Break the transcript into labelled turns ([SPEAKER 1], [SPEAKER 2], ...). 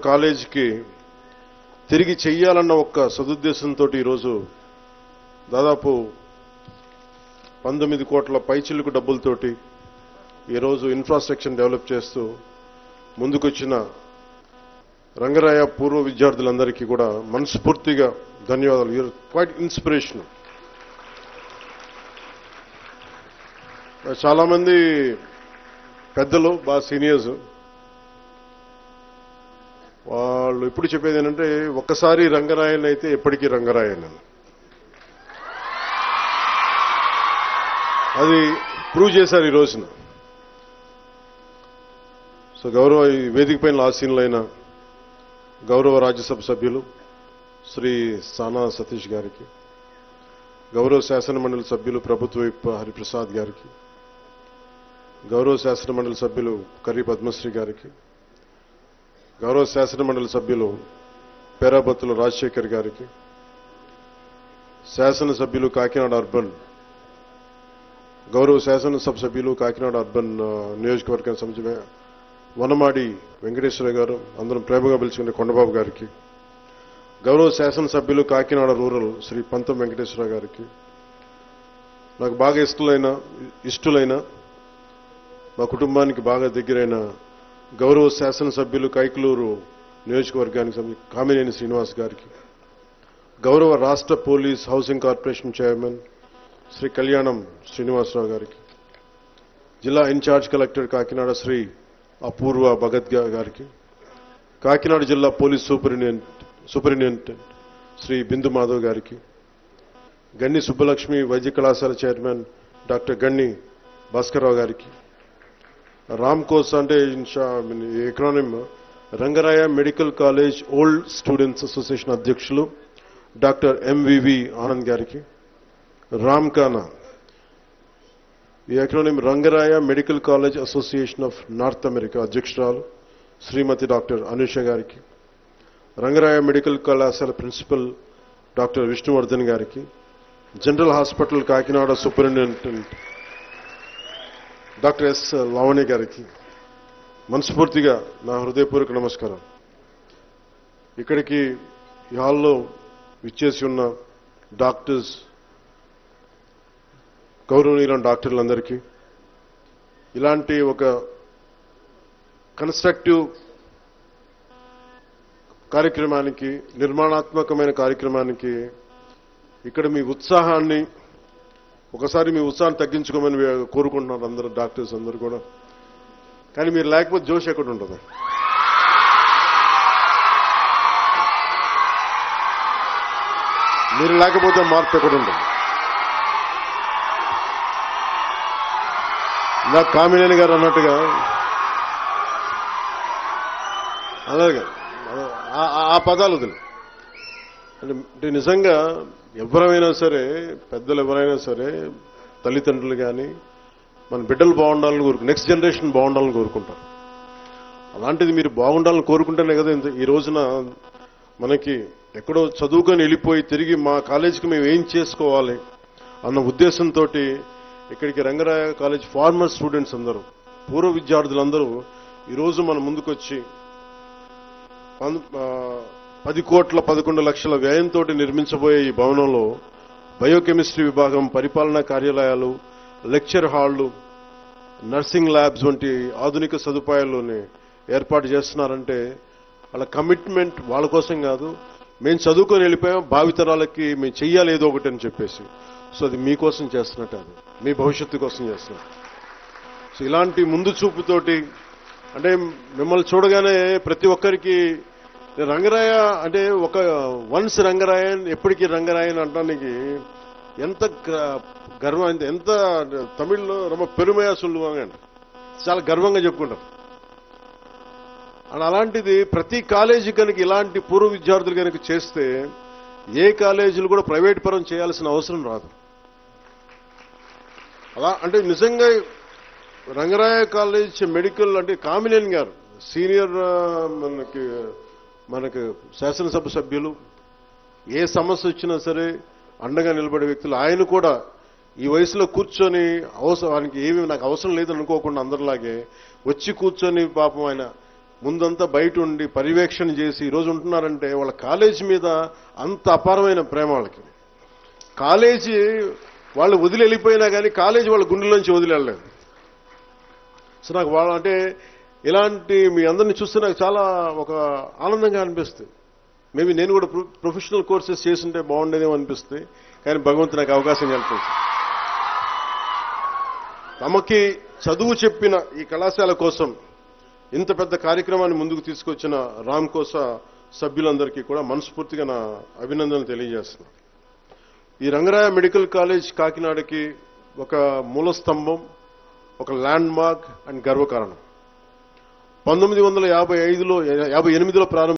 [SPEAKER 1] కాలేజీకి తిరిగి చెయ్యాలన్న ఒక్క సదుద్దేశంతో ఈరోజు దాదాపు 19 కోట్ల పైచిలుకు డబ్బులతోటి ఈరోజు ఇన్ఫ్రాస్ట్రక్చర్ డెవలప్ చేస్తూ ముందుకొచ్చిన రంగరాయ పూర్వ విద్యార్థులందరికీ కూడా మనస్ఫూర్తిగా ధన్యవాదాలు. You're quite inspiration. చాలా మంది పెద్దలు బాగా సీనియర్స్ వాళ్ళు ఎప్పుడు చెప్పేది ఏంటంటే ఒక్కసారి రంగరాయన్ అయితే ఎప్పటికీ రంగరాయన్ అని. అది ప్రూవ్ చేశారు ఈ రోజున. సో గౌరవ వేదిక పైన ఆసీనులైన గౌరవ రాజ్యసభ సభ్యులు శ్రీ సానా సతీష్ గారికి, గౌరవ శాసనమండలి సభ్యులు ప్రభుత్వ విప్ హరిప్రసాద్ గారికి, గౌరవ శాసనమండలి సభ్యులు కర్రీ పద్మశ్రీ గారికి, గౌరవ శాసనమండలి సభ్యులు పేరాబత్తుల రాజశేఖర్ గారికి, శాసనసభ్యులు కాకినాడ అర్బన్, గౌరవ శాసనసభ సభ్యులు కాకినాడ అర్బన్ నియోజకవర్గానికి సంబంధించిన వనమాడి వెంకటేశ్వర గారు, అందరం ప్రేమగా పిలుచుకునే కొండబాబు గారికి, గౌరవ శాసనసభ్యులు కాకినాడ రూరల్ శ్రీ పంతం వెంకటేశ్వర గారికి, నాకు బాగా ఇష్టలైన మా కుటుంబానికి బాగా దగ్గరైన గౌరవ శాసనసభ్యులు కైకలూరు నియోజకవర్గానికి సంబంధించిన కామినేని శ్రీనివాస్ గారికి, గౌరవ రాష్ట్ర police housing corporation chairman Shri Kalyanam Srinivasarao గారికి, జిల్లా ఇన్ఛార్జ్ కలెక్టర్ కాకినాడ శ్రీ అపూర్వ భగత్ గారికి, కాకినాడ జిల్లా పోలీస్ సూపరింటెండెంట్ శ్రీ బిందు మాధవ్ గారికి, గన్ని సుబ్బలక్ష్మి వైద్య కళాశాల చైర్మన్ డాక్టర్ గన్ని భాస్కర్రావు గారికి, రామ్కోస్ అంటే ఎకనానిమ్ Rangaraya medical college old students association అధ్యక్షులు డాక్టర్ ఎంవివి ఆనంద్ గారికి, రామ్కానా ఈ ఎకనానిమ్ Rangaraya medical college association of North America అధ్యక్షురాలు శ్రీమతి డాక్టర్ అనుష గారికి, రంగరాయ మెడికల్ కళాశాల ప్రిన్సిపల్ డాక్టర్ విష్ణువర్ధన్ గారికి, general hospital Kakinada superintendent doctor S Lavanya గారికి మనస్ఫూర్తిగా నా హృదయపూర్వక నమస్కారం. ఇక్కడికి ఈ హాల్లో విచ్చేసి ఉన్న డాక్టర్స్, గౌరవనీయులైన డాక్టర్లందరికీ, ఇలాంటి ఒక కన్స్ట్రక్టివ్ కార్యక్రమానికి, నిర్మాణాత్మకమైన కార్యక్రమానికి ఇక్కడ మీ ఉత్సాహాన్ని ఒకసారి మీ ఉత్సాహాన్ని తగ్గించుకోమని కోరుకుంటున్నారు అందరూ డాక్టర్స్ అందరూ కూడా. కానీ మీరు లేకపోతే జోష్ ఎక్కడ ఉంటుంది? మీరు లేకపోతే మార్పు ఎక్కడ ఉంటుంది? ఇలా కామినేని గారు అన్నట్టుగా అలాగే ఆ పదాలు వదిలి అంటే నిజంగా ఎవరైనా సరే, పెద్దలు ఎవరైనా సరే, తల్లిదండ్రులు కానీ మన బిడ్డలు బాగుండాలని నెక్స్ట్ జనరేషన్ బాగుండాలని కోరుకుంటారు. అలాంటిది మీరు బాగుండాలని కోరుకుంటేనే కదా ఈ రోజున మనకి ఎక్కడో చదువుకొని వెళ్ళిపోయి తిరిగి మా కాలేజీకి మేము ఏం చేసుకోవాలి అన్న ఉద్దేశంతో ఇక్కడికి రంగరాయ కాలేజ్ ఫార్మర్ స్టూడెంట్స్ అందరూ, పూర్వ విద్యార్థులందరూ ఈరోజు మన ముందుకొచ్చి 10 కోట్ల 11 లక్షల వ్యయంతో నిర్మించబోయే ఈ భవనంలో బయోకెమిస్ట్రీ విభాగం, పరిపాలనా కార్యాలయాలు, లెక్చర్ హాళ్లు, నర్సింగ్ ల్యాబ్స్ వంటి ఆధునిక సదుపాయాల్లోనే ఏర్పాటు చేస్తున్నారంటే వాళ్ళ కమిట్మెంట్ వాళ్ళ కోసం కాదు, మేము చదువుకొని వెళ్ళిపోయాం, భావితరాలకి మేము చెయ్యాలి ఏదో ఒకటి అని చెప్పేసి. సో అది మీకోసం చేస్తున్నట్టు, అది మీ భవిష్యత్తు కోసం చేస్తున్నట్టు. సో ఇలాంటి ముందు చూపుతోటి అంటే మిమ్మల్ని చూడగానే ప్రతి ఒక్కరికి రంగరాయ అంటే ఒక వన్స్ రంగరాయన్ ఎప్పటికీ రంగరాయన్ అంటానికి ఎంత గర్వం, ఎంత తమిళ్లో రొమ్మ పెరుమయ సొల్లువాంగ అంట, చాలా గర్వంగా చెప్పుకుంటారు. అండ్ అలాంటిది ప్రతి కాలేజీ కనుక ఇలాంటి పూర్వ విద్యార్థులు కనుక చేస్తే ఏ కాలేజీలు కూడా ప్రైవేట్ పరం చేయాల్సిన అవసరం రాదు. అలా అంటే నిజంగా రంగరాయ కాలేజ్ మెడికల్ అంటే కామినేని గారు సీనియర్ మనకి శాసనసభ సభ్యులు, ఏ సమస్య వచ్చినా సరే అండగా నిలబడే వ్యక్తులు. ఆయన కూడా ఈ వయసులో కూర్చొని అవసరానికి ఏమీ నాకు అవసరం లేదని అనుకోకుండా అందరిలాగే వచ్చి కూర్చొని పాపం ఆయన ముందంతా బయట ఉండి పర్యవేక్షణ చేసి ఈరోజు ఉంటున్నారంటే వాళ్ళ కాలేజీ మీద అంత అపారమైన ప్రేమ వాళ్ళకి. కాలేజీ వాళ్ళు వదిలి వెళ్ళిపోయినా కానీ కాలేజీ వాళ్ళ గుండెల్లోంచి వదిలి వెళ్ళలేదు. సో నాకు వాళ్ళ అంటే ఇలాంటి మీ అందరినీ చూస్తే నాకు చాలా ఒక ఆనందంగా అనిపిస్తుంది. మేబీ నేను కూడా ప్రొఫెషనల్ కోర్సెస్ చేస్తుంటే బాగుండేదేమో అనిపిస్తుంది. కానీ భగవంతుడు నాకు అవకాశం కల్పించింది. తమకి చదువు చెప్పిన ఈ కళాశాల కోసం ఇంత పెద్ద కార్యక్రమాన్ని ముందుకు తీసుకొచ్చిన రామ్కోసా సభ్యులందరికీ కూడా మనస్ఫూర్తిగా నా అభినందనలు తెలియజేస్తున్నాను. ఈ రంగరాయ మెడికల్ కాలేజ్ కాకినాడకి ఒక మూల స్తంభం, ఒక ల్యాండ్ మార్క్ అండ్ గర్వకారణం. 1958లో ప్రారంభం